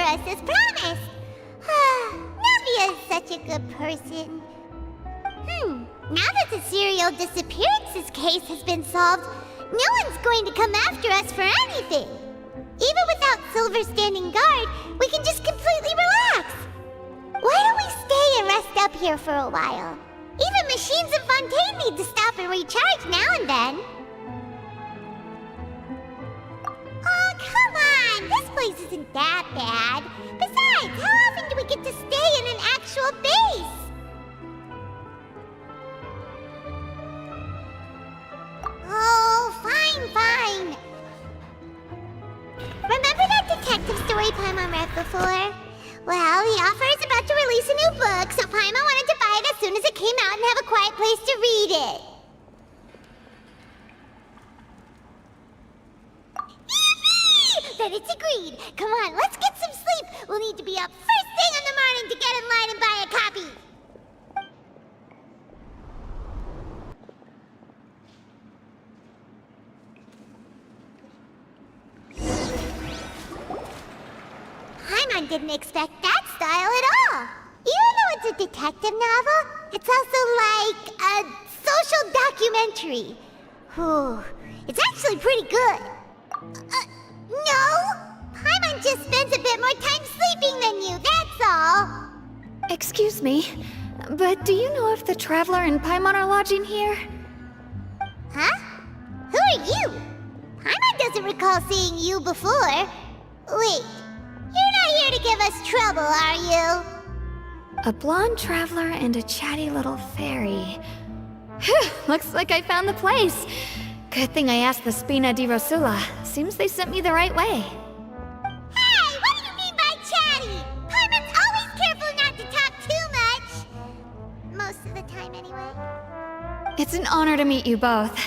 us as promised. Navia is such a good person. Now that the serial disappearances case has been solved, no one's going to come after us for anything. Even without Silver standing guard, we can just completely relax. Why don't we stay and rest up here for a while? Even machines in Fontaine need to stop and recharge now and then. Oh, come on! This place isn't that bad. Besides, how often do we get to stay in an actual base? Oh, fine. Remember that detective story Paimon read before? Well, the author is about to release a new book, so Paimon wanted to buy it as soon as it came out and have a quiet place to read it. Yippee! Then it's agreed. Come on, let's get some sleep. We'll need to be up first thing in the morning to get in line and buy a copy. Paimon didn't expect that style at all. Even though it's a detective novel, it's also like a social documentary. Whew, it's actually pretty good. No! Paimon just spends a bit more time sleeping than you, that's all. Excuse me, but do you know if the Traveler and Paimon are lodging here? Huh? Who are you? Paimon doesn't recall seeing you before. Wait, you're not here to give us trouble, are you? A blonde traveler and a chatty little fairy. Whew, looks like I found the place. Good thing I asked the Spina di Rosula. Seems they sent me the right way. Hey, what do you mean by chatty? Paimon's always careful not to talk too much. Most of the time, anyway. It's an honor to meet you both.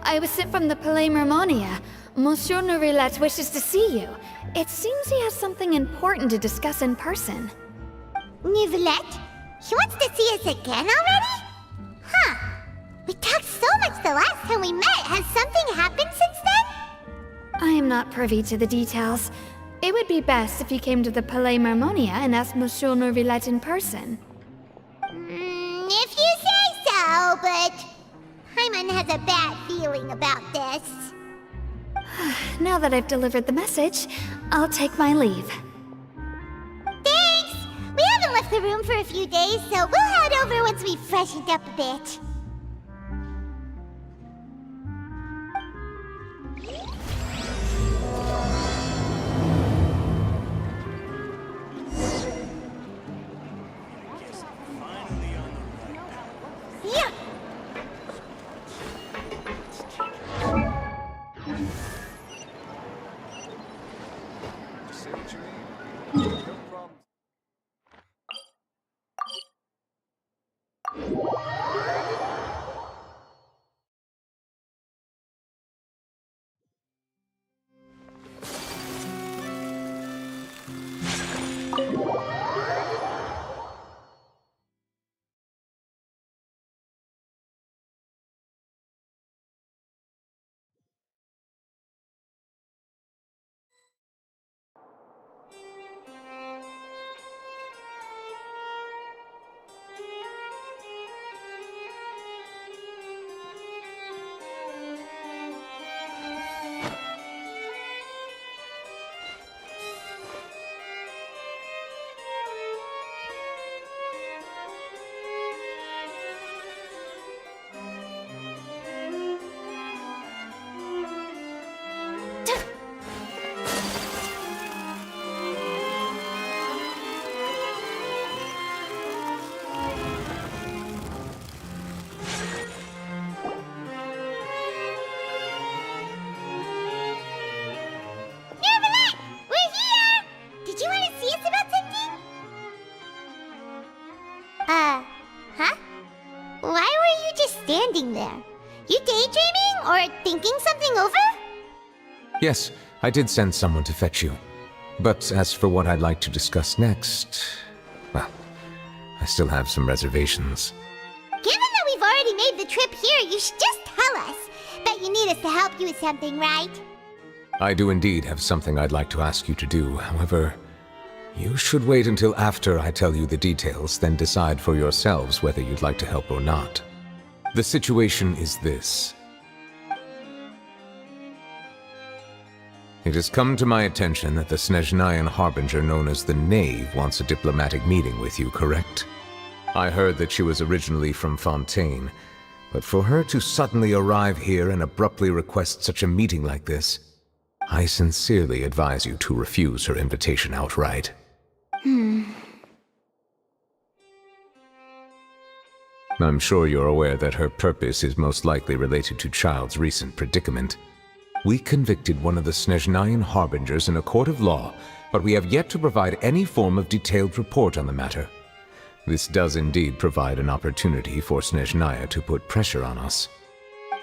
I was sent from the Palais Mermonia. Monsieur Nourillet wishes to see you. It seems he has something important to discuss in person. Nourillet? He wants to see us again already? Huh. We talked so much the last time we met. Has something happened since then? I am not privy to the details. It would be best if you came to the Palais Mermonia and asked Monsieur Nourillet in person. If you say so, but Paimon has a bad feeling about this. Now that I've delivered the message, I'll take my leave. Thanks! We haven't left the room for a few days, so we'll head over once we've freshened up a bit. Yeah. Huh? Why were you just standing there? You daydreaming or thinking something over? Yes, I did send someone to fetch you. But as for what I'd like to discuss next, well, I still have some reservations. Given that we've already made the trip here, you should just tell us. Bet you need us to help you with something, right? I do indeed have something I'd like to ask you to do. However, You should wait until after I tell you the details, then decide for yourselves whether you'd like to help or not. The situation is this. It has come to my attention that the Snezhnayan Harbinger known as the Knave wants a diplomatic meeting with you, correct? I heard that she was originally from Fontaine, but for her to suddenly arrive here and abruptly request such a meeting like this, I sincerely advise you to refuse her invitation outright. I'm sure you're aware that her purpose is most likely related to Child's recent predicament. We convicted one of the Snezhnayan Harbingers in a court of law, but we have yet to provide any form of detailed report on the matter. This does indeed provide an opportunity for Snezhnaya to put pressure on us.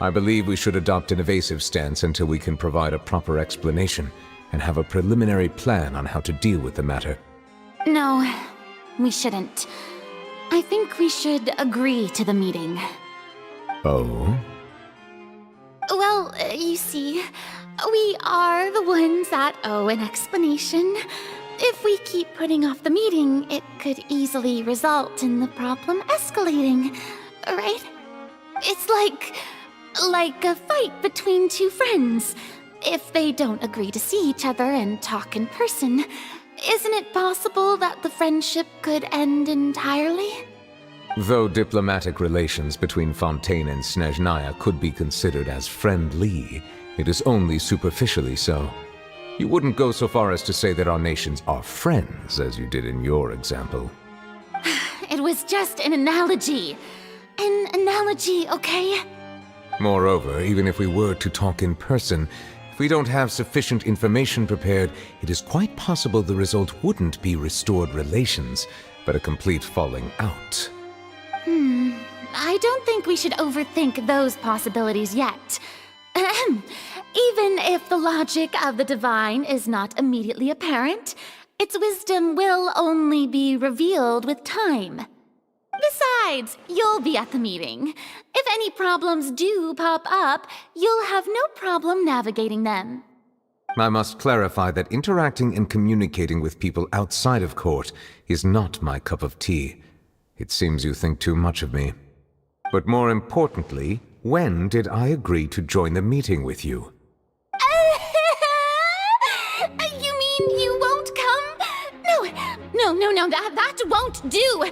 I believe we should adopt an evasive stance until we can provide a proper explanation and have a preliminary plan on how to deal with the matter. No, we shouldn't. I think we should agree to the meeting. Oh? Well, you see, we are the ones that owe an explanation. If we keep putting off the meeting, it could easily result in the problem escalating, right? It's like a fight between two friends. If they don't agree to see each other and talk in person, isn't it possible that the friendship could end entirely? Though diplomatic relations between Fontaine and Snezhnaya could be considered as friendly, it is only superficially so. You wouldn't go so far as to say that our nations are friends, as you did in your example. It was just an analogy. An analogy, okay? Moreover, even if we were to talk in person, if we don't have sufficient information prepared, it is quite possible the result wouldn't be restored relations, but a complete falling out. I don't think we should overthink those possibilities yet. Even if the logic of the divine is not immediately apparent, its wisdom will only be revealed with time. Besides, you'll be at the meeting. If any problems do pop up, you'll have no problem navigating them. I must clarify that interacting and communicating with people outside of court is not my cup of tea. It seems you think too much of me. But more importantly, when did I agree to join the meeting with you? You mean you won't come? No, that won't do.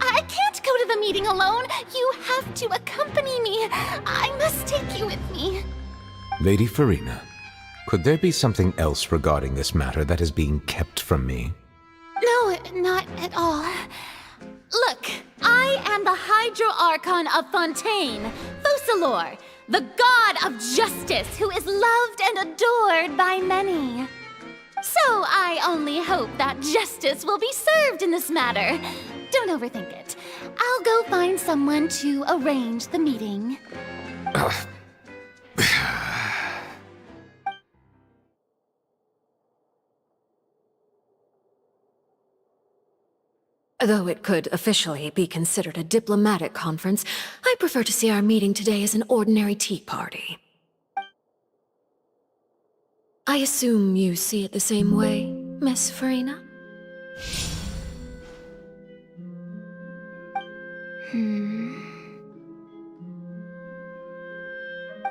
I can't go to the meeting alone. You have to accompany me. I must take you with me. Lady Farina, could there be something else regarding this matter that is being kept from me? No, not at all. Look, I am the Hydro-Archon of Fontaine, Focalor, the god of justice who is loved and adored by many. So I only hope that justice will be served in this matter. Don't overthink it. I'll go find someone to arrange the meeting. Though it could officially be considered a diplomatic conference, I prefer to see our meeting today as an ordinary tea party. I assume you see it the same way, Miss Farina?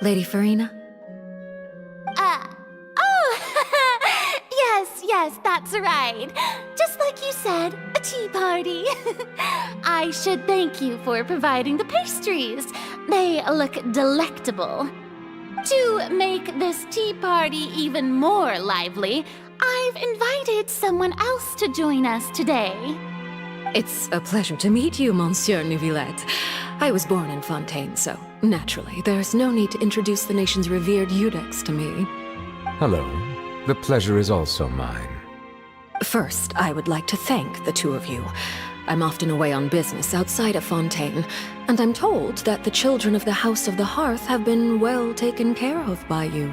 Lady Farina? Yes, that's right. Just like you said, a tea party. I should thank you for providing the pastries. They look delectable. To make this tea party even more lively, I've invited someone else to join us today. It's a pleasure to meet you, Monsieur Neuvillette. I was born in Fontaine, so naturally, there's no need to introduce the nation's revered Eudex to me. Hello. The pleasure is also mine. First, I would like to thank the two of you. I'm often away on business outside of Fontaine, and I'm told that the children of the House of the Hearth have been well taken care of by you.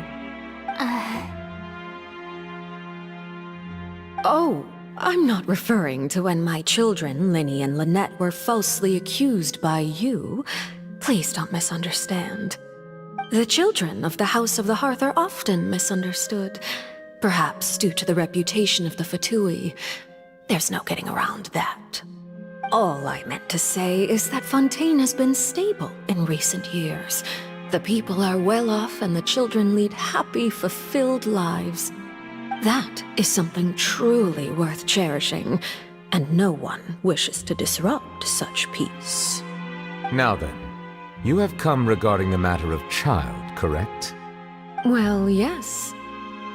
Oh, I'm not referring to when my children, Linny and Lynette, were falsely accused by you. Please don't misunderstand. The children of the House of the Hearth are often misunderstood, perhaps due to the reputation of the Fatui. There's no getting around that. All I meant to say is that Fontaine has been stable in recent years. The people are well off and the children lead happy, fulfilled lives. That is something truly worth cherishing, and no one wishes to disrupt such peace. Now then, you have come regarding the matter of child, correct? Well, yes.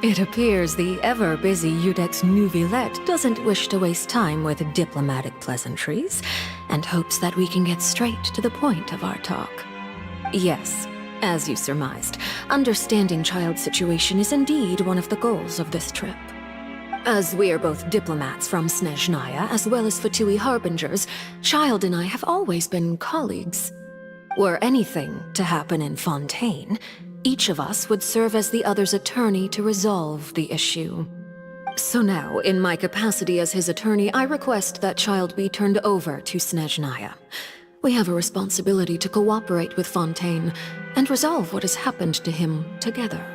It appears the ever-busy Iudex Neuvillette doesn't wish to waste time with diplomatic pleasantries, and hopes that we can get straight to the point of our talk. Yes, as you surmised, understanding Child's situation is indeed one of the goals of this trip. As we are both diplomats from Snezhnaya as well as Fatui Harbingers, Child and I have always been colleagues. Were anything to happen in Fontaine, each of us would serve as the other's attorney to resolve the issue. So now, in my capacity as his attorney, I request that Child be turned over to Snezhnaya. We have a responsibility to cooperate with Fontaine and resolve what has happened to him together.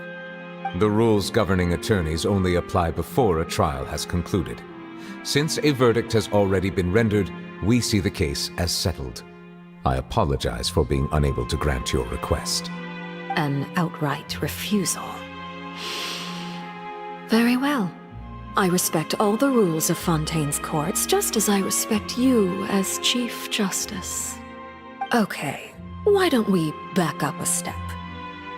The rules governing attorneys only apply before a trial has concluded. Since a verdict has already been rendered, we see the case as settled. I apologize for being unable to grant your request. An outright refusal. Very well. I respect all the rules of Fontaine's courts, just as I respect you as Chief Justice. Okay, why don't we back up a step?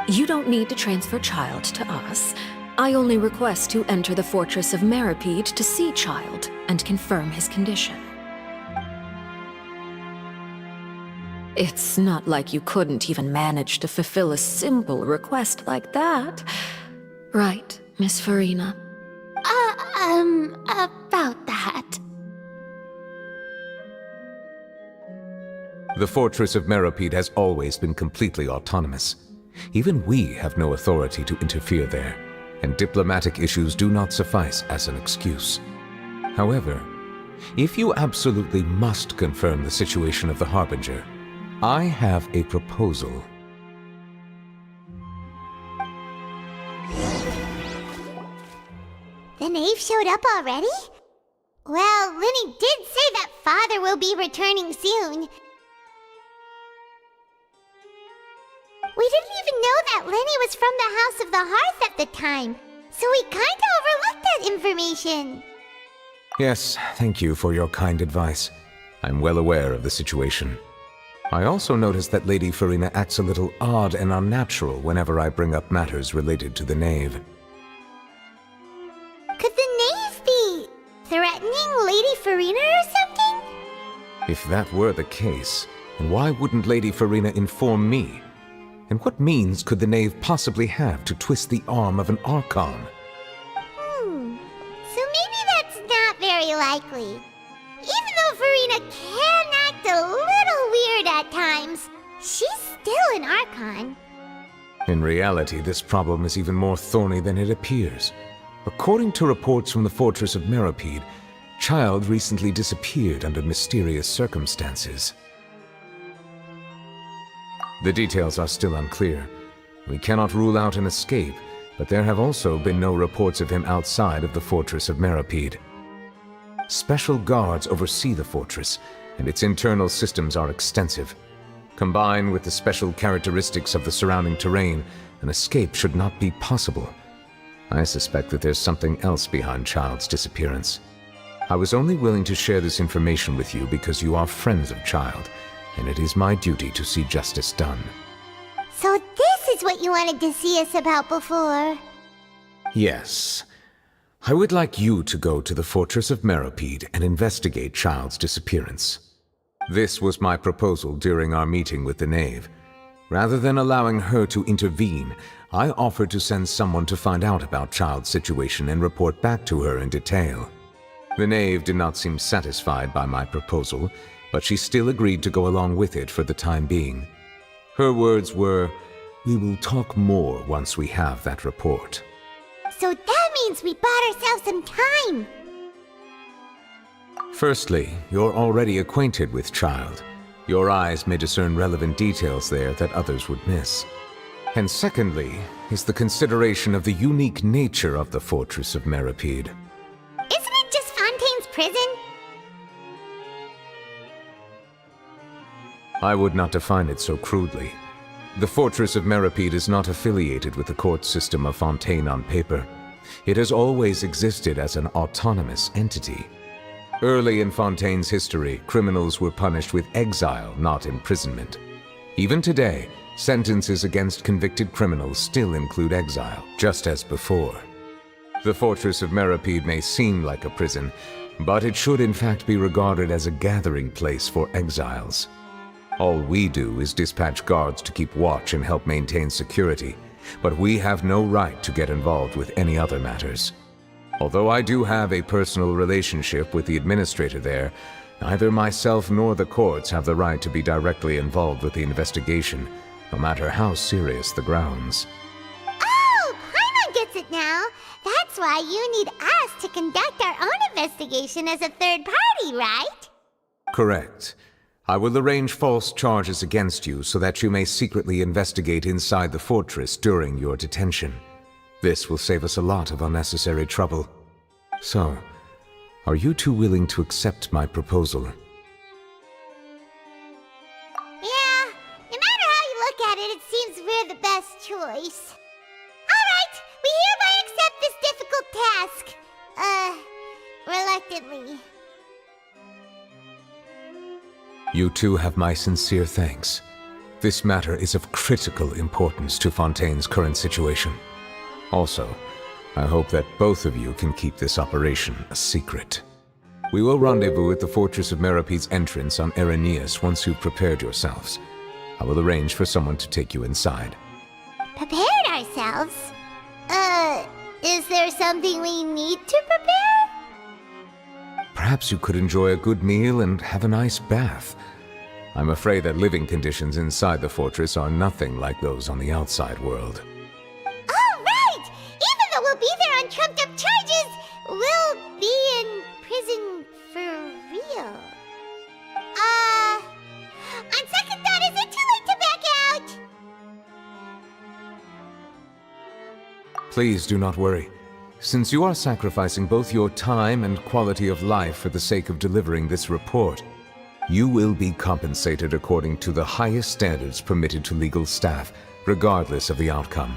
You don't need to transfer Child to us. I only request to enter the fortress of Meripede to see Child and confirm his condition. It's not like you couldn't even manage to fulfill a simple request like that. Right, Miss Farina? About that. The fortress of Meripede has always been completely autonomous. Even we have no authority to interfere there, and diplomatic issues do not suffice as an excuse. However, if you absolutely must confirm the situation of the Harbinger, I have a proposal. The knave showed up already? Well, Linny did say that Father will be returning soon. We didn't even know that Lenny was from the House of the Hearth at the time, so we kinda overlooked that information. Yes, thank you for your kind advice. I'm well aware of the situation. I also noticed that Lady Farina acts a little odd and unnatural whenever I bring up matters related to the knave. Could the knave be threatening Lady Farina or something? If that were the case, then why wouldn't Lady Farina inform me? And what means could the knave possibly have to twist the arm of an Archon? So maybe that's not very likely. Even though Farina can act a little weird at times, she's still an Archon. In reality, this problem is even more thorny than it appears. According to reports from the fortress of Meripede, Child recently disappeared under mysterious circumstances. The details are still unclear. We cannot rule out an escape, but there have also been no reports of him outside of the fortress of Meripede. Special guards oversee the fortress, and its internal systems are extensive. Combined with the special characteristics of the surrounding terrain, an escape should not be possible. I suspect that there's something else behind Child's disappearance. I was only willing to share this information with you because you are friends of Child, and it is my duty to see justice done. So this is what you wanted to see us about before. Yes. I would like you to go to the fortress of Meripede and investigate Child's disappearance. This was my proposal during our meeting with the knave. Rather than allowing her to intervene, I offered to send someone to find out about Child's situation and report back to her in detail. The knave did not seem satisfied by my proposal, but she still agreed to go along with it for the time being. Her words were, "We will talk more once we have that report." So that means we bought ourselves some time. Firstly, you're already acquainted with Child. Your eyes may discern relevant details there that others would miss. And secondly, is the consideration of the unique nature of the fortress of Meripede. Isn't it just Fontaine's prison? I would not define it so crudely. The Fortress of Meripede is not affiliated with the court system of Fontaine on paper. It has always existed as an autonomous entity. Early in Fontaine's history, criminals were punished with exile, not imprisonment. Even today, sentences against convicted criminals still include exile, just as before. The Fortress of Meripede may seem like a prison, but it should in fact be regarded as a gathering place for exiles. All we do is dispatch guards to keep watch and help maintain security, but we have no right to get involved with any other matters. Although I do have a personal relationship with the administrator there, neither myself nor the courts have the right to be directly involved with the investigation, no matter how serious the grounds. Oh, Paimon gets it now. That's why you need us to conduct our own investigation as a third party, right? Correct. I will arrange false charges against you so that you may secretly investigate inside the fortress during your detention. This will save us a lot of unnecessary trouble. So, are you two willing to accept my proposal? Yeah, no matter how you look at it, it seems we're the best choice. Alright, we hereby accept this difficult task. Reluctantly. You two have my sincere thanks. This matter is of critical importance to Fontaine's current situation. Also, I hope that both of you can keep this operation a secret. We will rendezvous at the Fortress of Meripede's entrance on Erinius once you've prepared yourselves. I will arrange for someone to take you inside. Prepared ourselves? Is there something we need to prepare? Perhaps you could enjoy a good meal and have a nice bath. I'm afraid that living conditions inside the fortress are nothing like those on the outside world. Oh, right! Even though we'll be there on trumped-up charges, we'll be in prison for real. On second thought, is it too late to back out? Please do not worry. Since you are sacrificing both your time and quality of life for the sake of delivering this report, you will be compensated according to the highest standards permitted to legal staff, regardless of the outcome.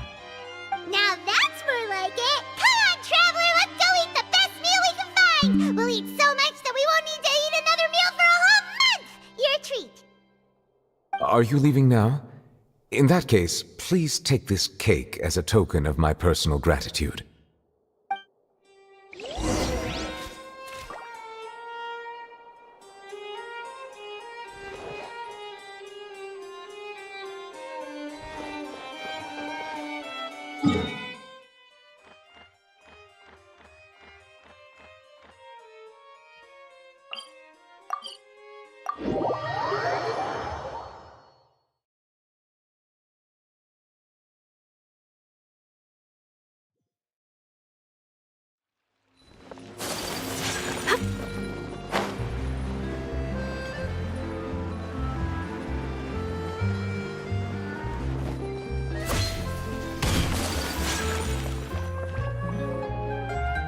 Now that's more like it! Come on, Traveler, let's go eat the best meal we can find! We'll eat so much that we won't need to eat another meal for a whole month! Your treat! Are you leaving now? In that case, please take this cake as a token of my personal gratitude.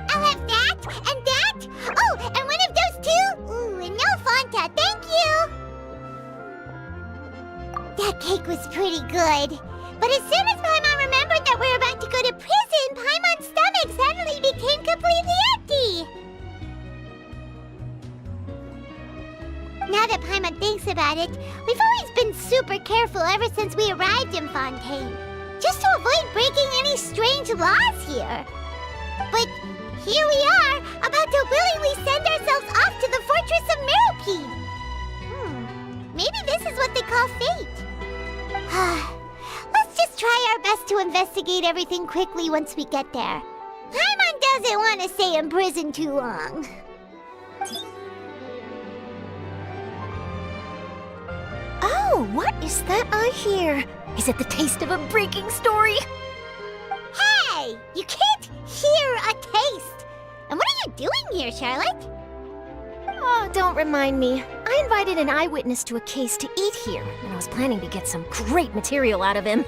I'll have that, and that! Oh, and one of those two! Ooh, and no Fanta, thank you! That cake was pretty good. But as soon as Paimon remembered that we're about to go to prison, Paimon's stomach suddenly became completely empty! Now that Paimon thinks about it, we've always been super careful ever since we arrived in Fontaine, just to avoid breaking any strange laws here. But here we are, about to willingly send ourselves off to the Fortress of Meropide. Maybe this is what they call fate. Let's just try our best to investigate everything quickly once we get there. Paimon doesn't want to stay in prison too long. Oh, what is that I hear? Is it the taste of a breaking story? Hey! You can't hear a taste! And what are you doing here, Charlotte? Oh, don't remind me. I invited an eyewitness to a case to eat here, and I was planning to get some great material out of him.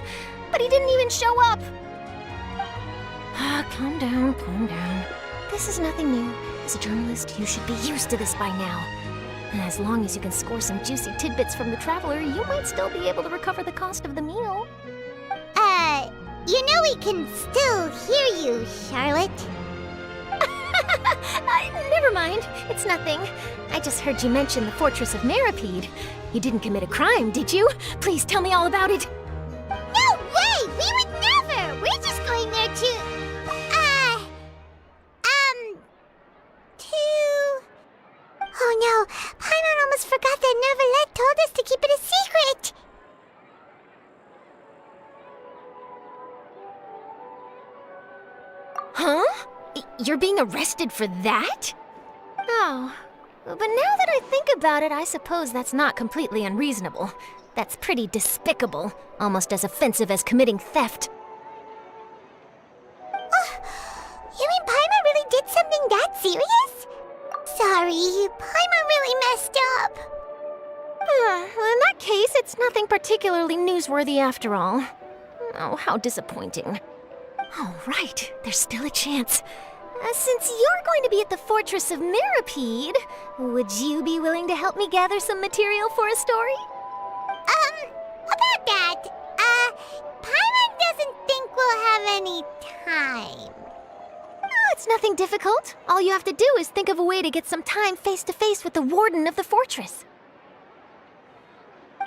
But he didn't even show up. Calm down, calm down. This is nothing new. As a journalist, you should be used to this by now. And as long as you can score some juicy tidbits from the Traveler, you might still be able to recover the cost of the meal. You know we can still hear you, Charlotte. Never mind. It's nothing. I just heard you mention the Fortress of Meripede. You didn't commit a crime, did you? Please tell me all about it. No way! We would never! We're just going there to... Oh no, Paimon almost forgot that Neverlet told us to keep it a secret! Huh? You're being arrested for that? Oh, but now that I think about it, I suppose that's not completely unreasonable. That's pretty despicable, almost as offensive as committing theft. You mean Paimon really did something that serious? Sorry, Paimon really messed up. Well, in that case, it's nothing particularly newsworthy after all. Oh, how disappointing. Oh, right, there's still a chance. Since you're going to be at the Fortress of Meripede, would you be willing to help me gather some material for a story? About that, Paimon doesn't think we'll have any time. Oh, it's nothing difficult. All you have to do is think of a way to get some time face-to-face with the warden of the fortress.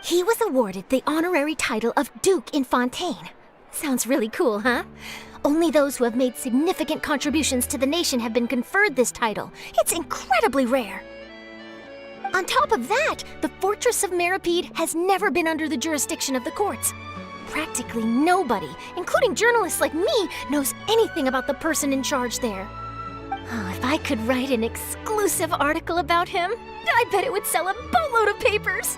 He was awarded the honorary title of Duke in Fontaine. Sounds really cool, huh? Only those who have made significant contributions to the nation have been conferred this title. It's incredibly rare. On top of that, the Fortress of Meripede has never been under the jurisdiction of the courts. Practically nobody, including journalists like me, knows anything about the person in charge there. Oh, if I could write an exclusive article about him, I bet it would sell a boatload of papers.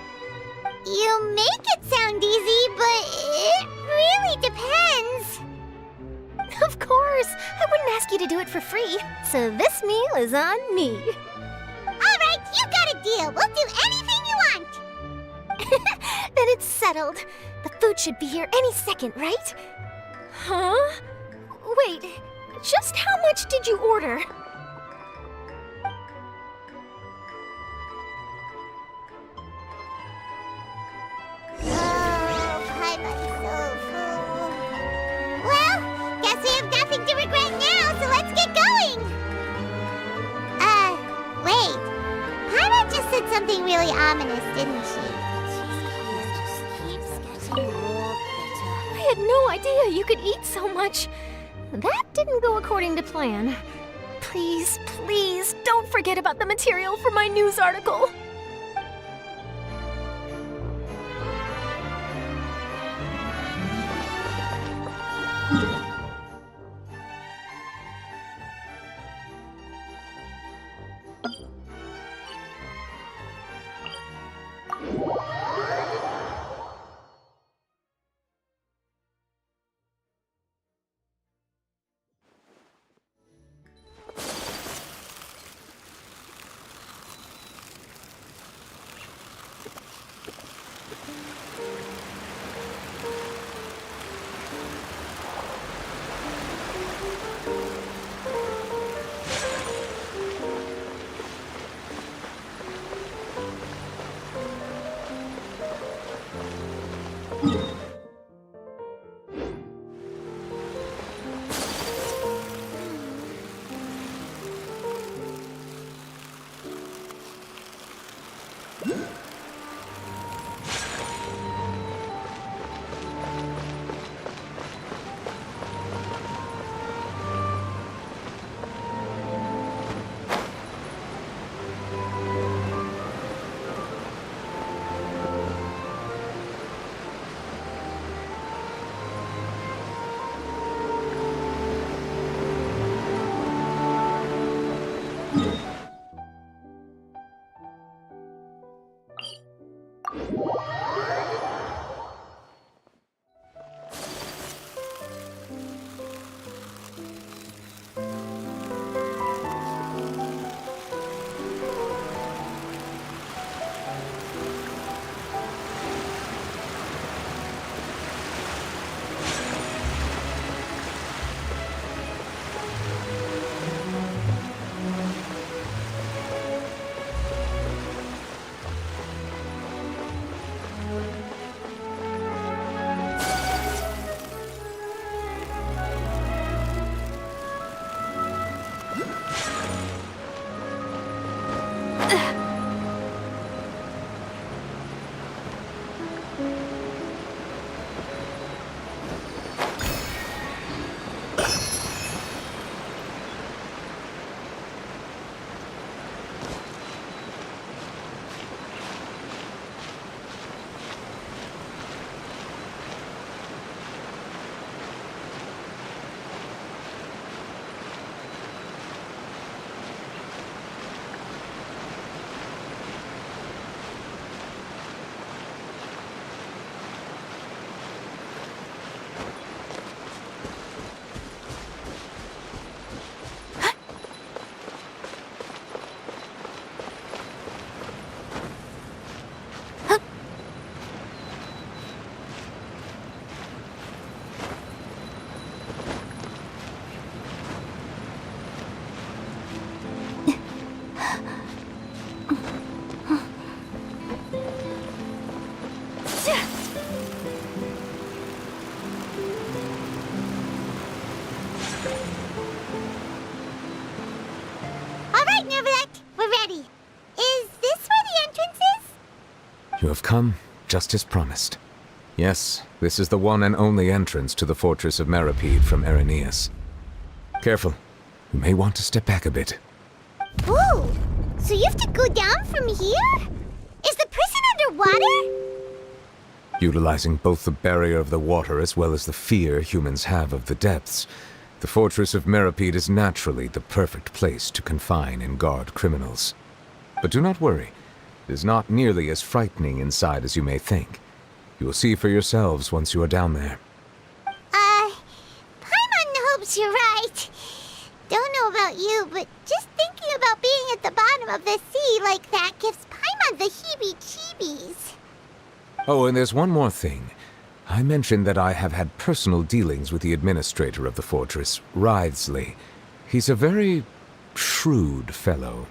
You make it sound easy, but it really depends. Of course, I wouldn't ask you to do it for free, so this meal is on me. All right, you got a deal. We'll do anything you want. Then it's settled. The food should be here any second, right? Huh? Wait, just how much did you order? Oh, Paimon's so full. Well, guess we have nothing to regret now, so let's get going. Wait. Paimon just said something really ominous, didn't she? I had no idea you could eat so much. That didn't go according to plan. Please, please, don't forget about the material for my news article. Alright, Nervalect, we're ready. Is this where the entrance is? You have come just as promised. Yes, this is the one and only entrance to the fortress of Meripede from Irenaeus. Careful. You may want to step back a bit. Whoa! So you have to go down from here? Is the prison underwater? Utilizing both the barrier of the water as well as the fear humans have of the depths, the fortress of Meripede is naturally the perfect place to confine and guard criminals. But do not worry. It is not nearly as frightening inside as you may think. You will see for yourselves once you are down there. Paimon hopes you're right. Don't know about you, but just thinking about being at the bottom of the sea like that gives Paimon the heebie-jeebies. Oh, and there's one more thing. I mentioned that I have had personal dealings with the administrator of the fortress, Wriothesley. He's a very shrewd fellow.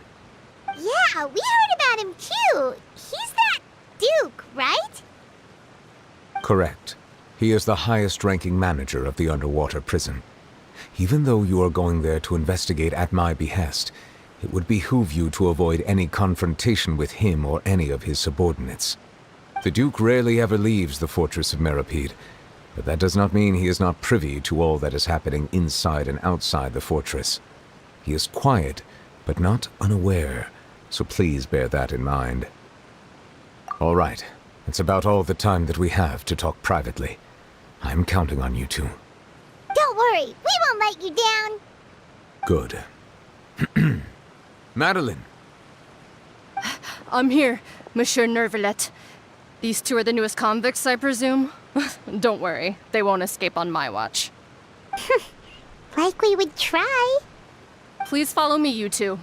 Yeah, we heard about him too. He's that Duke, right? Correct. He is the highest-ranking manager of the underwater prison. Even though you are going there to investigate at my behest, it would behoove you to avoid any confrontation with him or any of his subordinates. The Duke rarely ever leaves the fortress of Meripede, but that does not mean he is not privy to all that is happening inside and outside the fortress. He is quiet, but not unaware, so please bear that in mind. All right, it's about all the time that we have to talk privately. I'm counting on you two. Don't worry, we won't let you down. Good. Madeline! I'm here, Monsieur Nervalette. These two are the newest convicts, I presume? Don't worry, they won't escape on my watch. Like we would try. Please follow me, you two.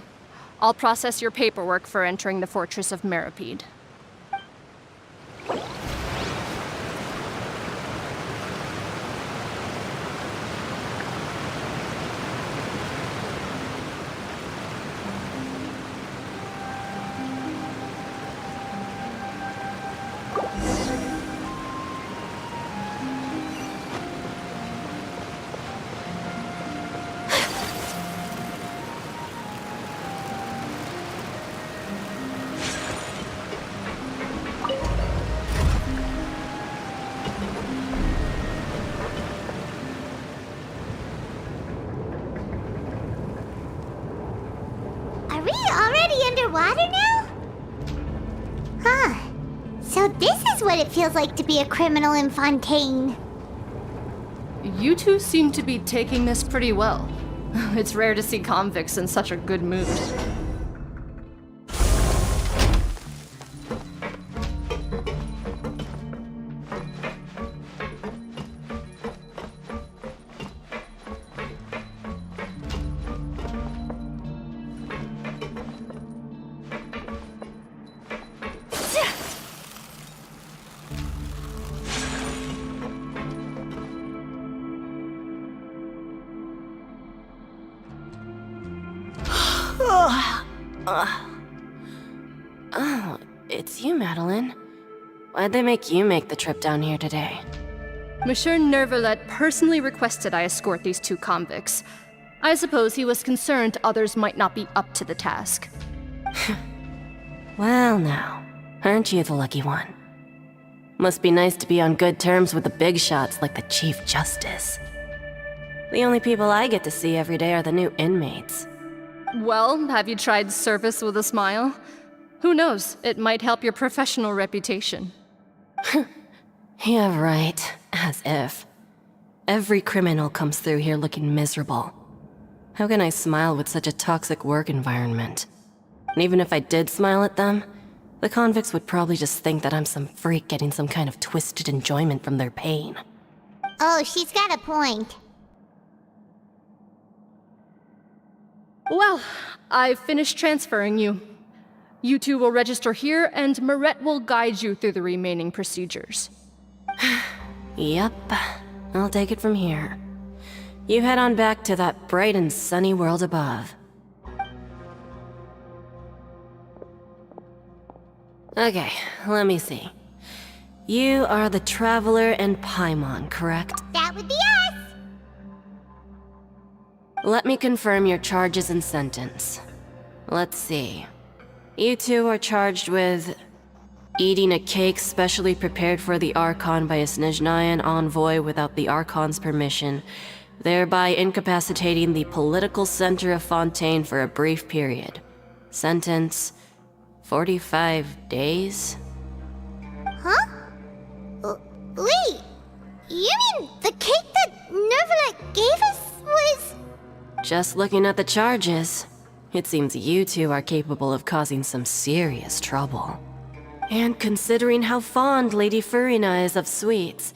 I'll process your paperwork for entering the Fortress of Meripede. Are we already underwater now? Huh. So this is what it feels like to be a criminal in Fontaine. You two seem to be taking this pretty well. It's rare to see convicts in such a good mood. Oh, it's you, Madeline. Why'd they make you make the trip down here today? Monsieur Nervalette personally requested I escort these two convicts. I suppose he was concerned others might not be up to the task. Well now, aren't you the lucky one? Must be nice to be on good terms with the big shots like the Chief Justice. The only people I get to see every day are the new inmates. Well, have you tried service with a smile? Who knows, it might help your professional reputation. Yeah, right. As if. Every criminal comes through here looking miserable. How can I smile with such a toxic work environment? And even if I did smile at them, the convicts would probably just think that I'm some freak getting some kind of twisted enjoyment from their pain. Oh, she's got a point. Well, I've finished transferring you. You two will register here, and Marette will guide you through the remaining procedures. Yep, I'll take it from here. You head on back to that bright and sunny world above. Okay, let me see. You are the Traveler and Paimon, correct? That would be us! Let me confirm your charges and sentence. Let's see. You two are charged with eating a cake specially prepared for the Archon by a Snezhnayan envoy without the Archon's permission, thereby incapacitating the political center of Fontaine for a brief period. Sentence: 45 days? Huh? Wait, you mean the cake that Nervalet gave us was... Just looking at the charges, it seems you two are capable of causing some serious trouble. And considering how fond Lady Furina is of sweets,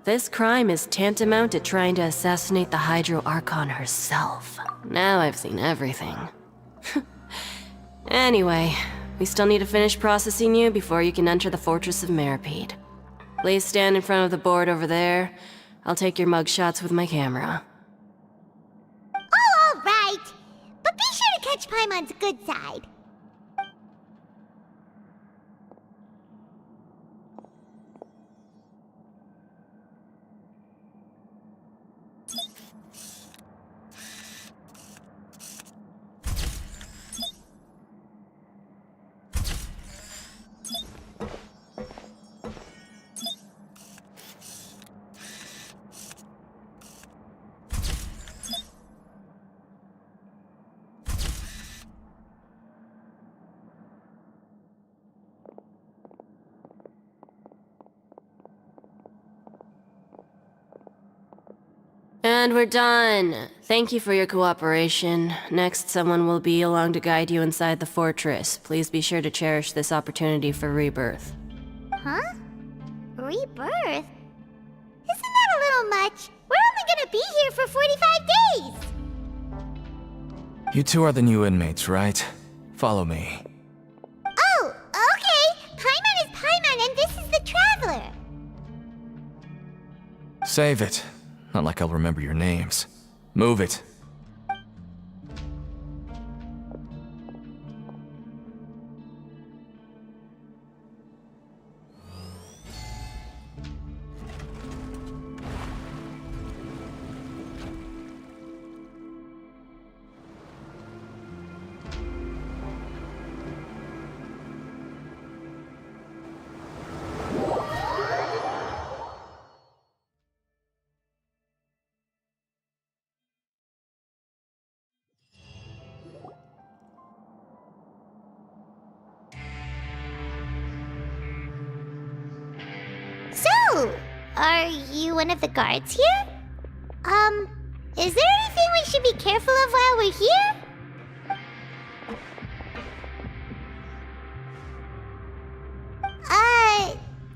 this crime is tantamount to trying to assassinate the Hydro Archon herself. Now I've seen everything. Anyway, we still need to finish processing you before you can enter the Fortress of Meripede. Please stand in front of the board over there. I'll take your mugshots with my camera. Oh, all right. But be sure to catch Paimon's good side. And we're done. Thank you for your cooperation. Next, someone will be along to guide you inside the fortress. Please be sure to cherish this opportunity for rebirth. Huh? Rebirth? Isn't that a little much? We're only gonna be here for 45 days! You two are the new inmates, right? Follow me. Oh, okay! Paimon is Paimon and this is the Traveler! Save it. Not like I'll remember your names. Move it. So, are you one of the guards here? Is there anything we should be careful of while we're here?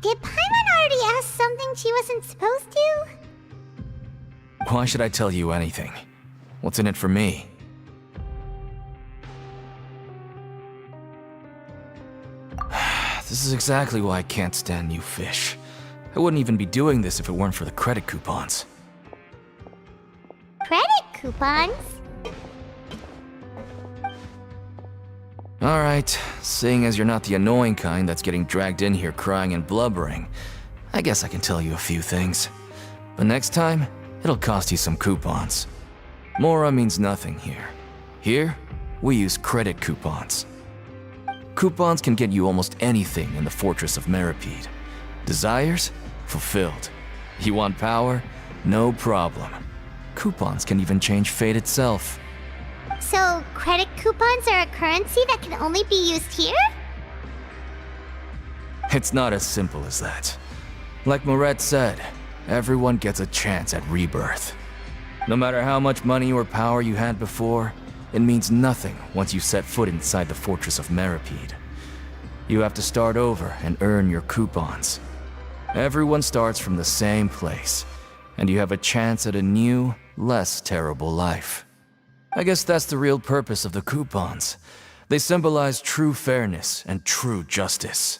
Did Paimon already ask something she wasn't supposed to? Why should I tell you anything? What's in it for me? This is exactly why I can't stand you fish. I wouldn't even be doing this if it weren't for the credit coupons. Credit coupons? Alright, seeing as you're not the annoying kind that's getting dragged in here crying and blubbering, I guess I can tell you a few things. But next time, it'll cost you some coupons. Mora means nothing here. Here, we use credit coupons. Coupons can get you almost anything in the Fortress of Meripede. Desires? Fulfilled. You want power? No problem. Coupons can even change fate itself. So, credit coupons are a currency that can only be used here? It's not as simple as that. Like Moret said, everyone gets a chance at rebirth. No matter how much money or power you had before, it means nothing once you set foot inside the Fortress of Meripede. You have to start over and earn your coupons. Everyone starts from the same place, and you have a chance at a new, less terrible life. I guess that's the real purpose of the coupons. They symbolize true fairness and true justice.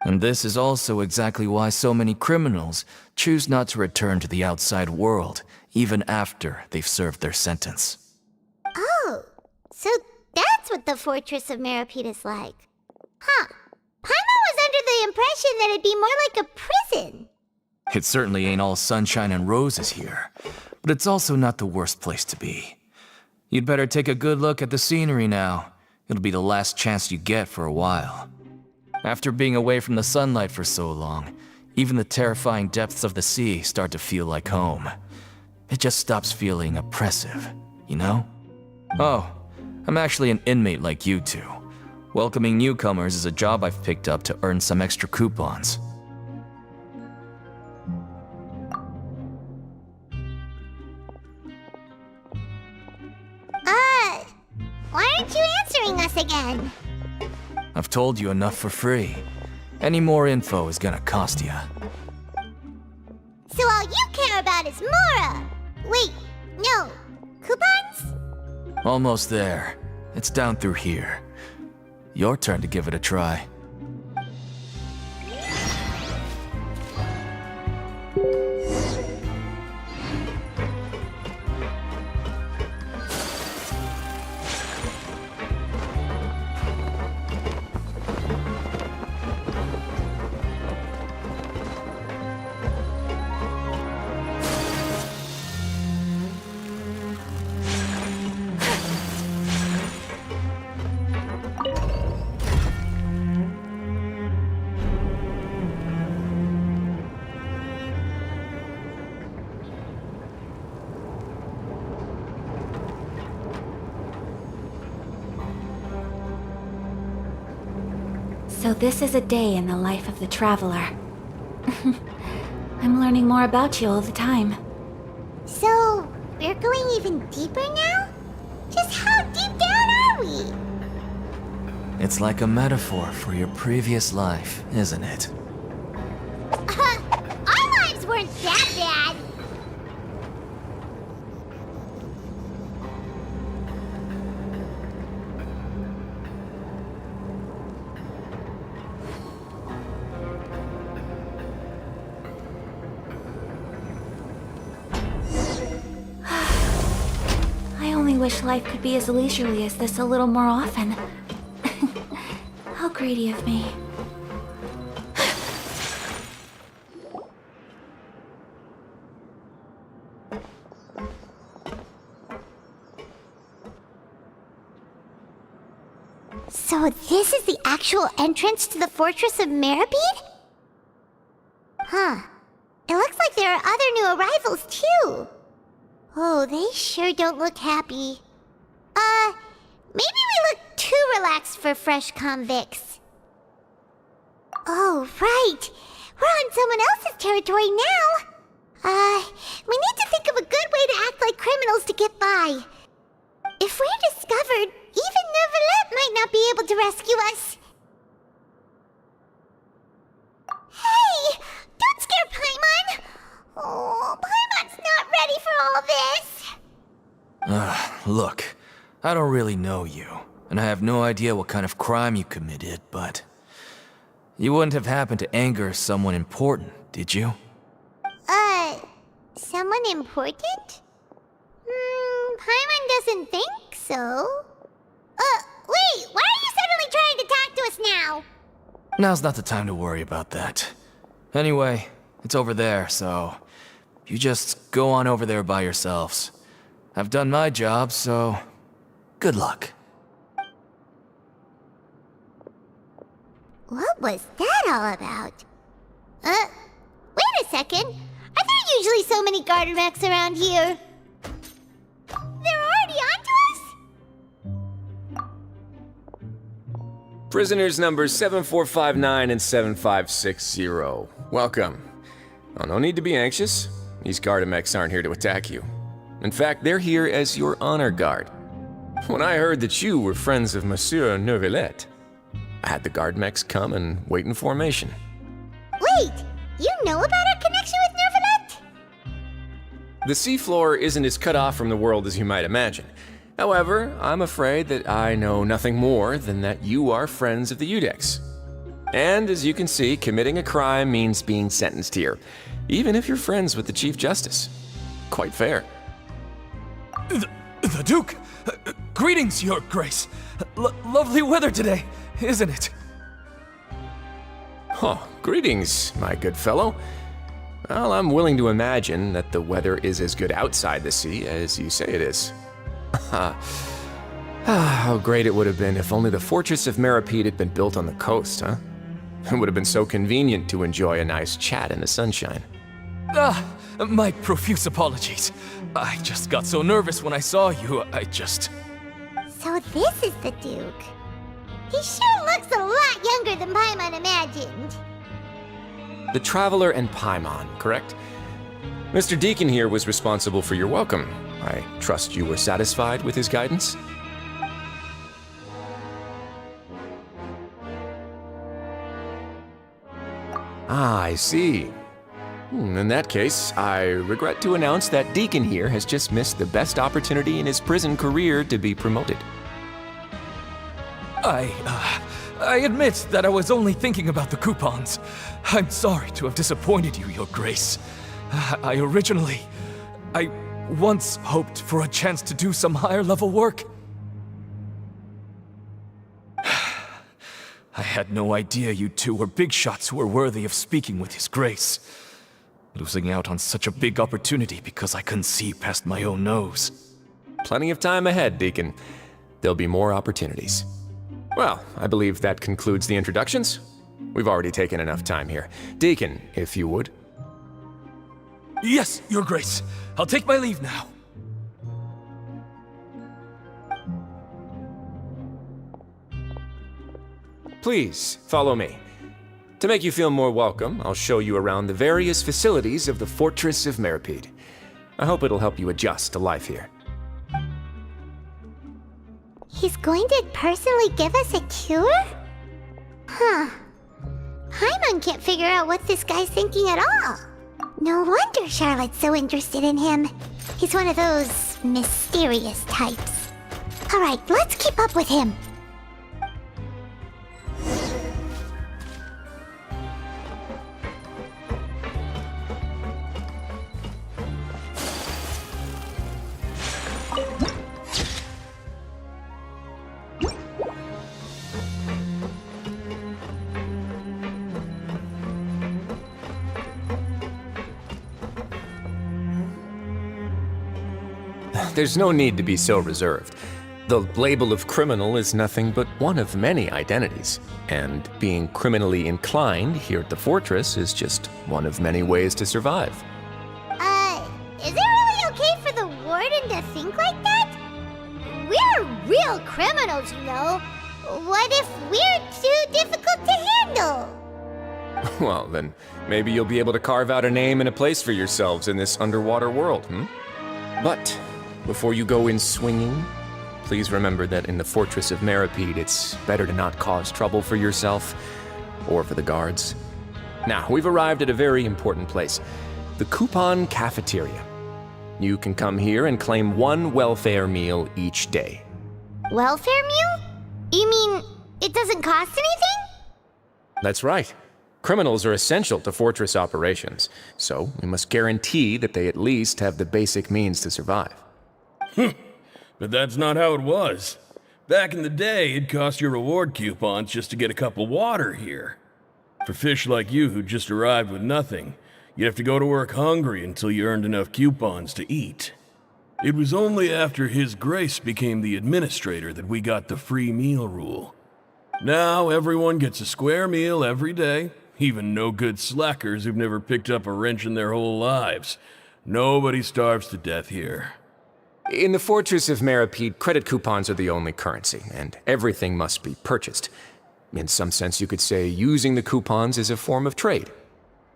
And this is also exactly why so many criminals choose not to return to the outside world, even after they've served their sentence. Oh, so that's what the Fortress of Meripede is like. Huh. Paimon was under the impression that it'd be more like a prison. It certainly ain't all sunshine and roses here, but it's also not the worst place to be. You'd better take a good look at the scenery now. It'll be the last chance you get for a while. After being away from the sunlight for so long, even the terrifying depths of the sea start to feel like home. It just stops feeling oppressive, you know? Oh, I'm actually an inmate like you two. Welcoming newcomers is a job I've picked up to earn some extra coupons. Why aren't you answering us again? I've told you enough for free. Any more info is gonna cost you. So all you care about is Mora! Wait, no. Coupons? Almost there. It's down through here. Your turn to give it a try. So this is a day in the life of the Traveler. I'm learning more about you all the time. So, we're going even deeper now? Just how deep down are we? It's like a metaphor for your previous life, isn't it? Our lives weren't that bad. I only wish life could be as leisurely as this a little more often. How greedy of me. So this is the actual entrance to the Fortress of Meribed? Huh. It looks like there are other new arrivals, too. Oh, they sure don't look happy. Maybe we look too relaxed for fresh convicts. Oh, right. We're on someone else's territory now. We need to think of a good way to act like criminals to get by. If we're discovered, even Neuvillette might not be able to rescue us. Hey! Don't scare Paimon! Oh, Paimon's not ready for all this! Look, I don't really know you, and I have no idea what kind of crime you committed, but... You wouldn't have happened to anger someone important, did you? Someone important? Paimon doesn't think so. Wait, why are you suddenly trying to talk to us now? Now's not the time to worry about that. Anyway, it's over there, so... You just go on over there by yourselves. I've done my job, so... Good luck. What was that all about? Wait a second. Are there usually so many garter mechs around here? They're already onto us? Prisoners numbers 7459 and 7560. Welcome. Oh, no need to be anxious. These Gardamex aren't here to attack you. In fact, they're here as your honor guard. When I heard that you were friends of Monsieur Neuvillette, I had the Gardamex come and wait in formation. Wait, you know about our connection with Neuvillette? The seafloor isn't as cut off from the world as you might imagine. However, I'm afraid that I know nothing more than that you are friends of the Udex. And as you can see, committing a crime means being sentenced here, even if you're friends with the Chief Justice. Quite fair. The Duke! Greetings, Your Grace! Lovely weather today, isn't it? Oh, greetings, my good fellow. Well, I'm willing to imagine that the weather is as good outside the sea as you say it is. How great it would have been if only the Fortress of Meripede had been built on the coast, huh? It would have been so convenient to enjoy a nice chat in the sunshine. My profuse apologies. I just got so nervous when I saw you, So this is the Duke. He sure looks a lot younger than Paimon imagined. The Traveler and Paimon, correct? Mr. Deacon here was responsible for your welcome. I trust you were satisfied with his guidance? Ah, I see. In that case, I regret to announce that Deacon here has just missed the best opportunity in his prison career to be promoted. I admit that I was only thinking about the coupons. I'm sorry to have disappointed you, Your Grace. I once hoped for a chance to do some higher-level work. I had no idea you two were big shots who were worthy of speaking with His Grace. Losing out on such a big opportunity because I couldn't see past my own nose. Plenty of time ahead, Deacon. There'll be more opportunities. Well, I believe that concludes the introductions. We've already taken enough time here. Deacon, if you would. Yes, Your Grace. I'll take my leave now. Please, follow me. To make you feel more welcome, I'll show you around the various facilities of the Fortress of Meripede. I hope it'll help you adjust to life here. He's going to personally give us a cure? Huh. Paimon can't figure out what this guy's thinking at all. No wonder Charlotte's so interested in him. He's one of those mysterious types. Alright, let's keep up with him. There's no need to be so reserved. The label of criminal is nothing but one of many identities, and being criminally inclined here at the fortress is just one of many ways to survive. Is it really okay for the warden to think like that? We're real criminals, you know. What if we're too difficult to handle? Well, then maybe you'll be able to carve out a name and a place for yourselves in this underwater world, But before you go in swinging, please remember that in the Fortress of Meripede, it's better to not cause trouble for yourself or for the guards. Now, we've arrived at a very important place, the Coupon Cafeteria. You can come here and claim one welfare meal each day. Welfare meal? You mean it doesn't cost anything? That's right. Criminals are essential to fortress operations, so we must guarantee that they at least have the basic means to survive. But that's not how it was. Back in the day, it cost your reward coupons just to get a cup of water here. For fish like you who just arrived with nothing, you'd have to go to work hungry until you earned enough coupons to eat. It was only after His Grace became the administrator that we got the free meal rule. Now everyone gets a square meal every day, even no-good slackers who've never picked up a wrench in their whole lives. Nobody starves to death here. In the Fortress of Meripede, credit coupons are the only currency, and everything must be purchased. In some sense, you could say using the coupons is a form of trade.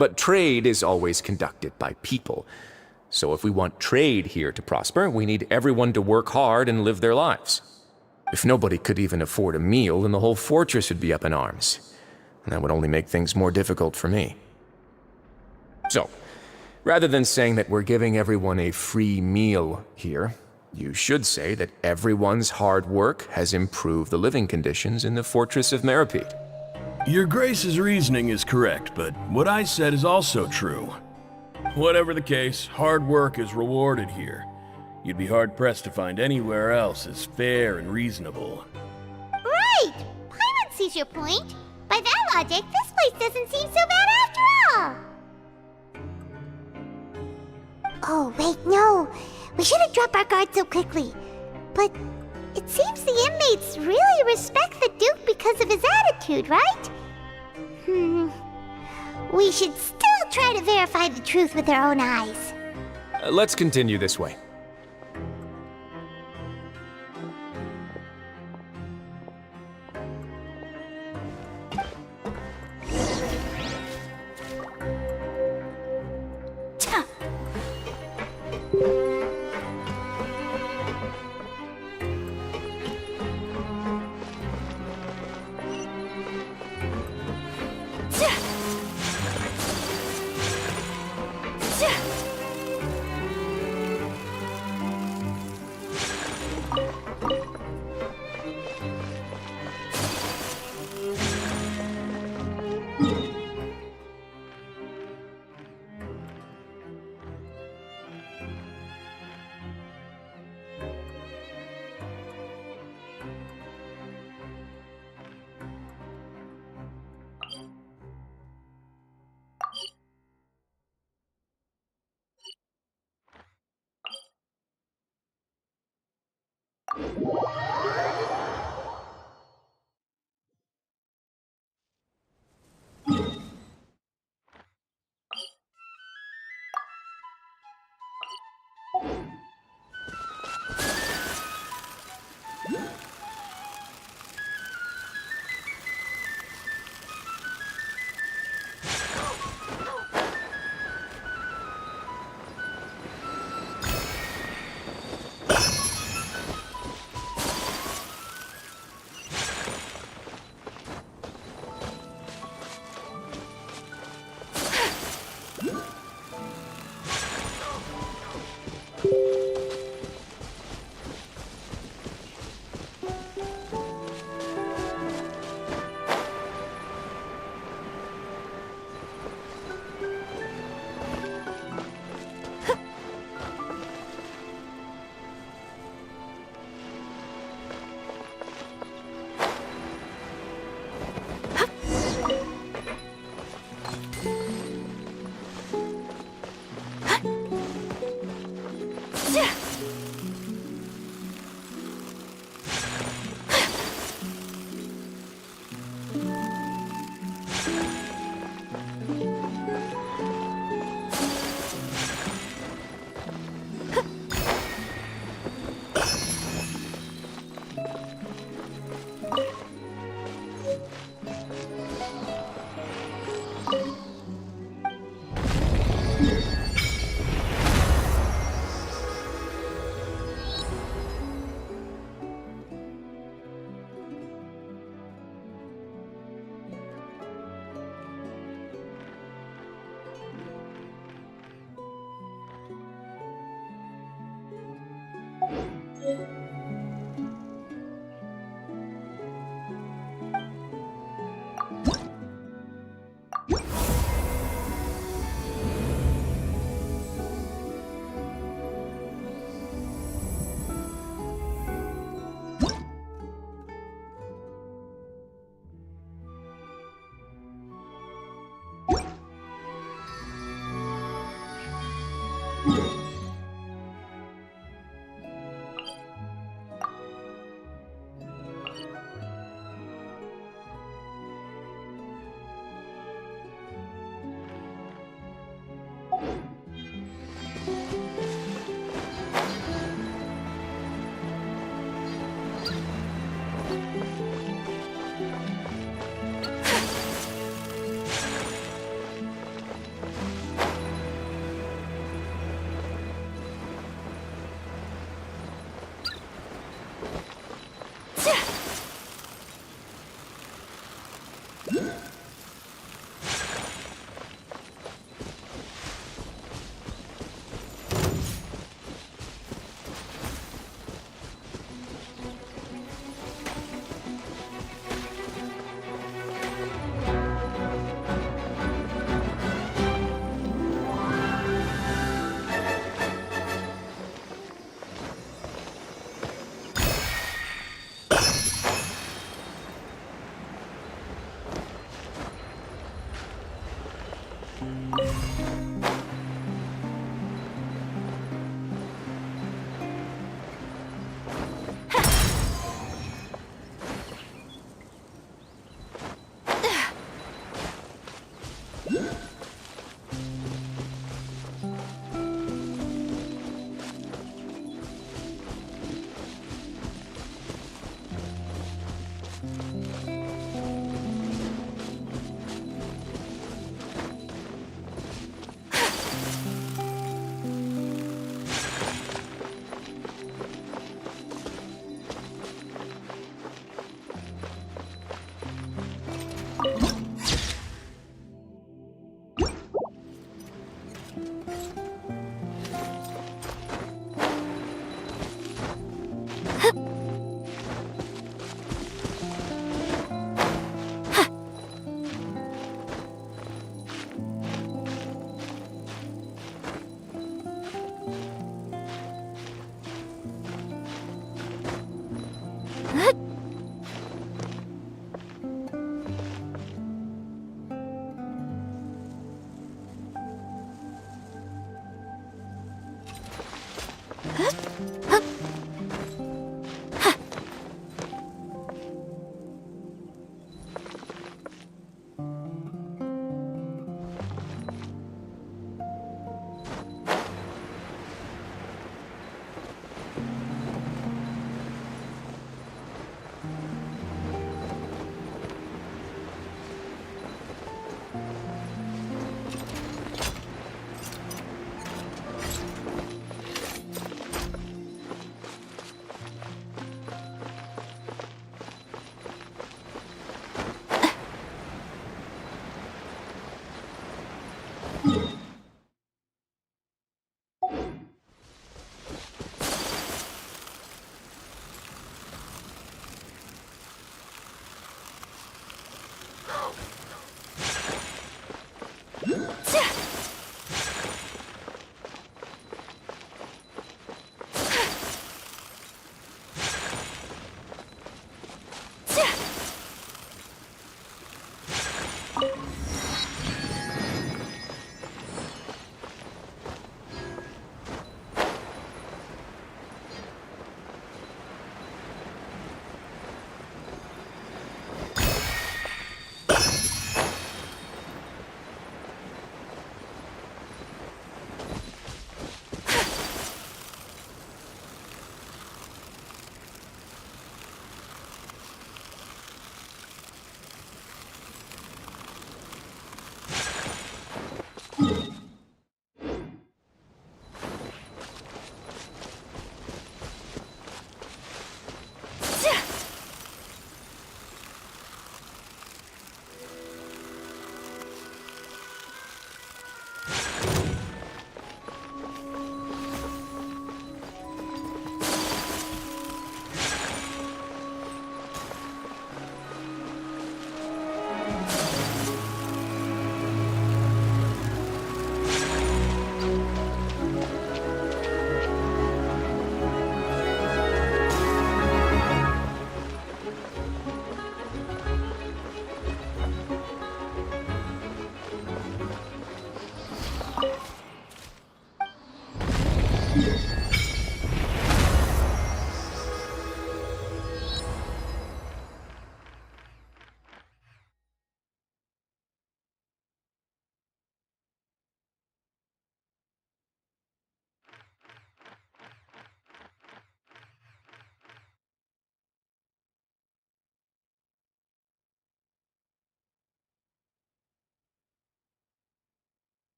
But trade is always conducted by people. So if we want trade here to prosper, we need everyone to work hard and live their lives. If nobody could even afford a meal, then the whole fortress would be up in arms. And that would only make things more difficult for me. So, rather than saying that we're giving everyone a free meal here, you should say that everyone's hard work has improved the living conditions in the Fortress of Meripede. Your Grace's reasoning is correct, but what I said is also true. Whatever the case, hard work is rewarded here. You'd be hard-pressed to find anywhere else as fair and reasonable. Right! Paimon sees your point. By that logic, this place doesn't seem so bad after all. Oh, wait, no. We shouldn't drop our guard so quickly. But it Seems the inmates really respect the Duke because of his attitude, right? We should still try to verify the truth with our own eyes. Let's continue this way.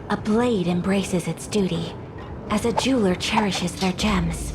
A blade embraces its duty, as a jeweler cherishes their gems.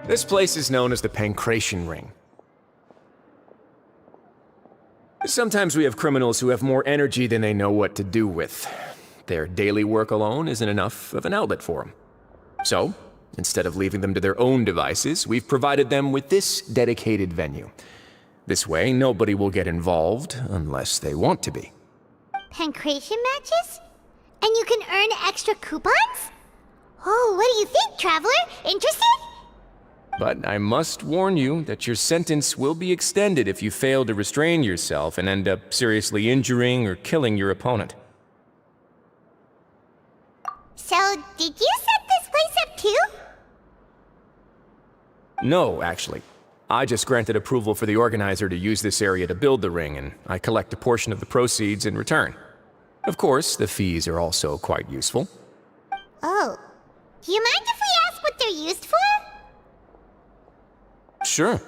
This place is known as the Pancration Ring. Sometimes we have criminals who have more energy than they know what to do with. Their daily work alone isn't enough of an outlet for them. So, instead of leaving them to their own devices, we've provided them with this dedicated venue. This way, nobody will get involved unless they want to be. Pancration matches? And you can earn extra coupons? Oh, what do you think, Traveler? Interested? But I must warn you that your sentence will be extended if you fail to restrain yourself and end up seriously injuring or killing your opponent. So, did you set this place up too? No, actually. I just granted approval for the organizer to use this area to build the ring, and I collect a portion of the proceeds in return. Of course, the fees are also quite useful. Oh. Do you mind if we ask what they're used for? Sure.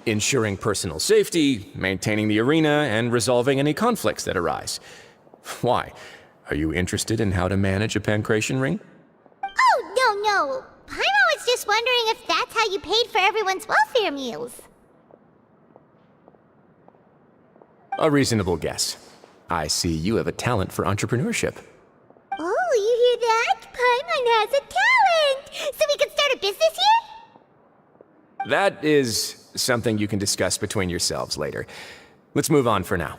Ensuring personal safety, maintaining the arena, and resolving any conflicts that arise. Why? Are you interested in how to manage a pancration ring? Oh, no. Paimon was just wondering if that's how you paid for everyone's welfare meals. A reasonable guess. I see you have a talent for entrepreneurship. Oh, you hear that? Paimon has a talent! So we can start a business here? That is something you can discuss between yourselves later. Let's move on for now.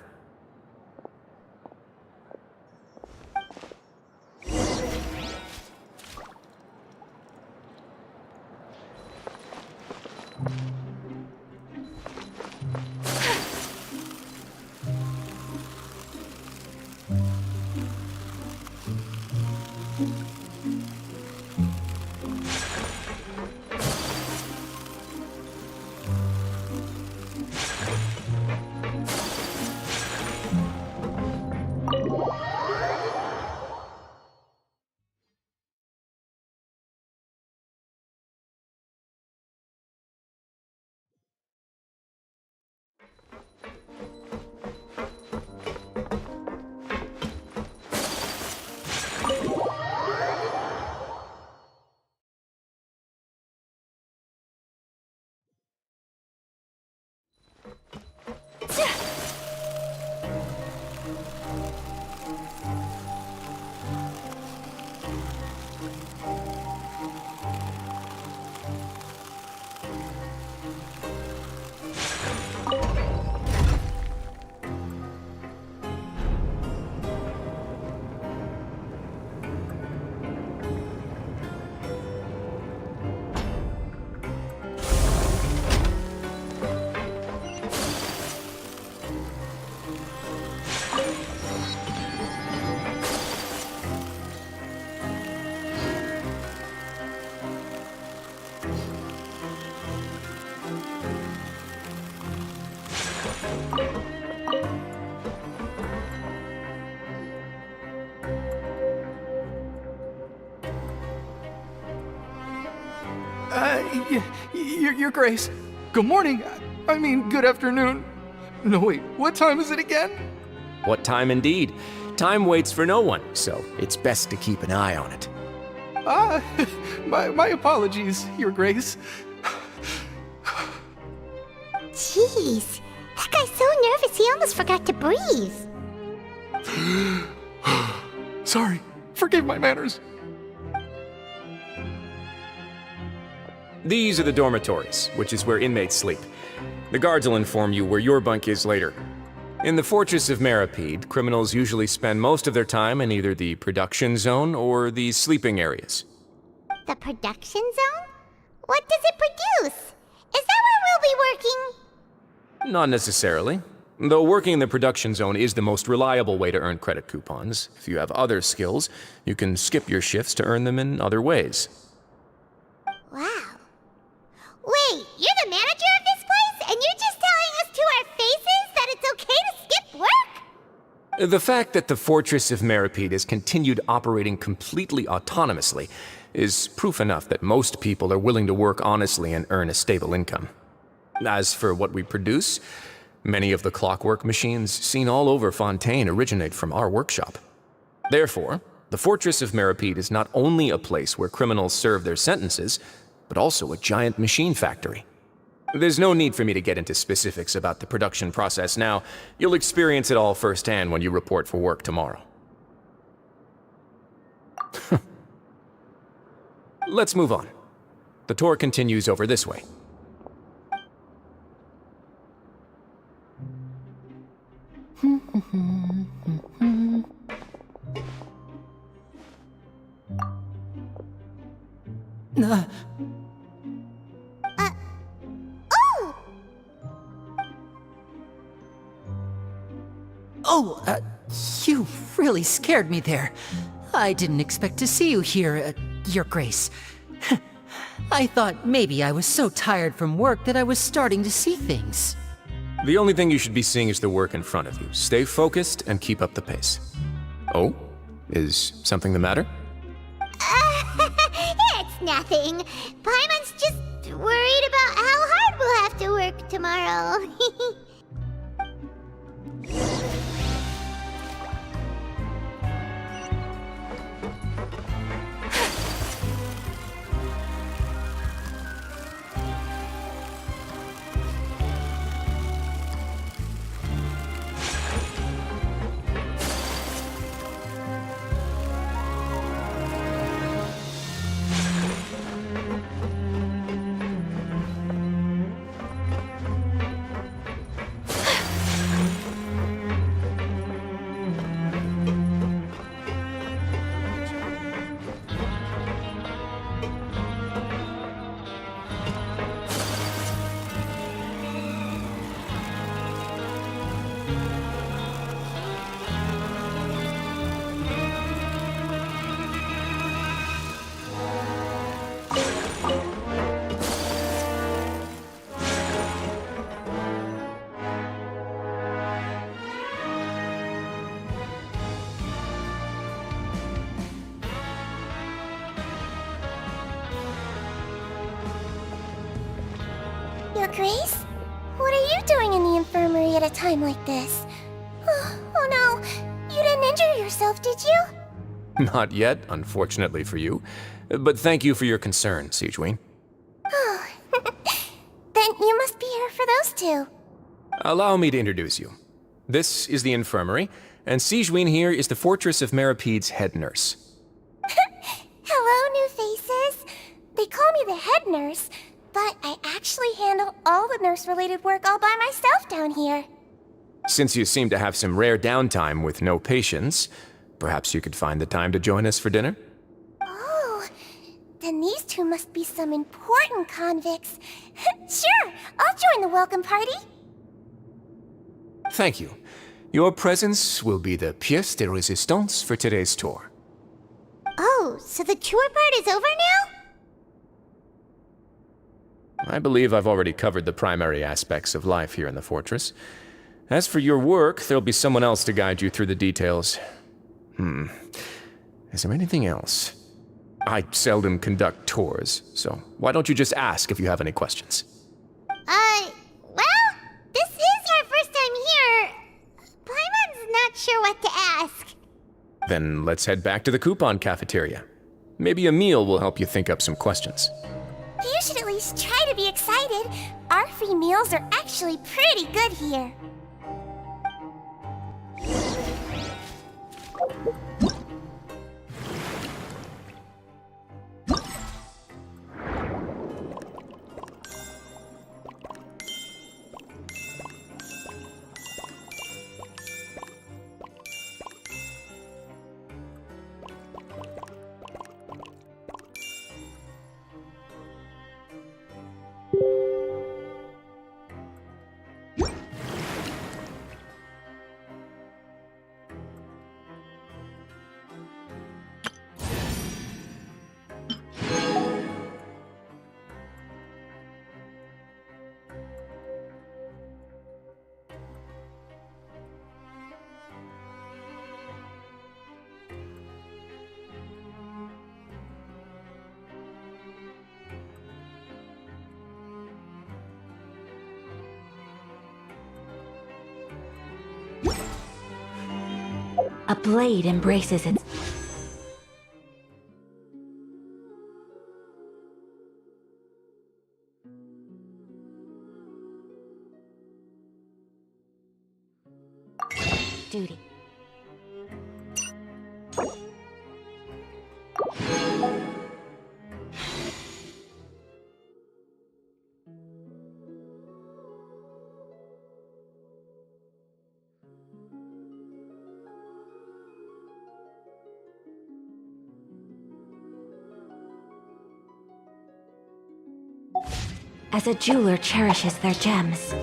Your Grace. Good morning. I mean, good afternoon. No, wait, what time is it again? What time indeed? Time waits for no one, so it's best to keep an eye on it. My apologies, Your Grace. Jeez, that guy's so nervous he almost forgot to breathe. Sorry, forgive my manners. These are the dormitories, which is where inmates sleep. The guards will inform you where your bunk is later. In the Fortress of Meripede, criminals usually spend most of their time in either the production zone or the sleeping areas. The production zone? What does it produce? Is that where we'll be working? Not necessarily. Though working in the production zone is the most reliable way to earn credit coupons. If you have other skills, you can skip your shifts to earn them in other ways. Wow. Wait, you're the manager of this place, and you're just telling us to our faces that it's okay to skip work? The fact that the Fortress of Meripede has continued operating completely autonomously is proof enough that most people are willing to work honestly and earn a stable income. As for what we produce, many of the clockwork machines seen all over Fontaine originate from our workshop. Therefore, the Fortress of Meripede is not only a place where criminals serve their sentences, but also a giant machine factory. There's no need for me to get into specifics about the production process now. You'll experience it all firsthand when you report for work tomorrow. Let's move on. The tour continues over this way. You really scared me there. I didn't expect to see you here, Your Grace. I thought maybe I was so tired from work that I was starting to see things. The only thing you should be seeing is the work in front of you. Stay focused and keep up the pace. Oh? Is something the matter? It's nothing. Paimon's just worried about how hard we'll have to work tomorrow. Your Grace? What are you doing in the infirmary at a time like this? Oh no, you didn't injure yourself, did you? Not yet, unfortunately for you. But thank you for your concern, Sigewin. Oh, then you must be here for those two. Allow me to introduce you. This is the infirmary, and Sigewin here is the Fortress of Meripede's head nurse. Hello, new faces. They call me the head nurse, but I actually handle all the nurse-related work all by myself down here. Since you seem to have some rare downtime with no patients, perhaps you could find the time to join us for dinner? Oh, then these two must be some important convicts. Sure, I'll join the welcome party. Thank you. Your presence will be the pièce de résistance for today's tour. Oh, so the tour part is over now? I believe I've already covered the primary aspects of life here in the fortress. As for your work, there'll be someone else to guide you through the details. Is there anything else? I seldom conduct tours, so why don't you just ask if you have any questions? Well, this is our first time here. Paimon's not sure what to ask. Then let's head back to the coupon cafeteria. Maybe a meal will help you think up some questions. You should at least try to be excited. Our free meals are actually pretty good here. A blade embraces its... duty. As a jeweler cherishes their gems.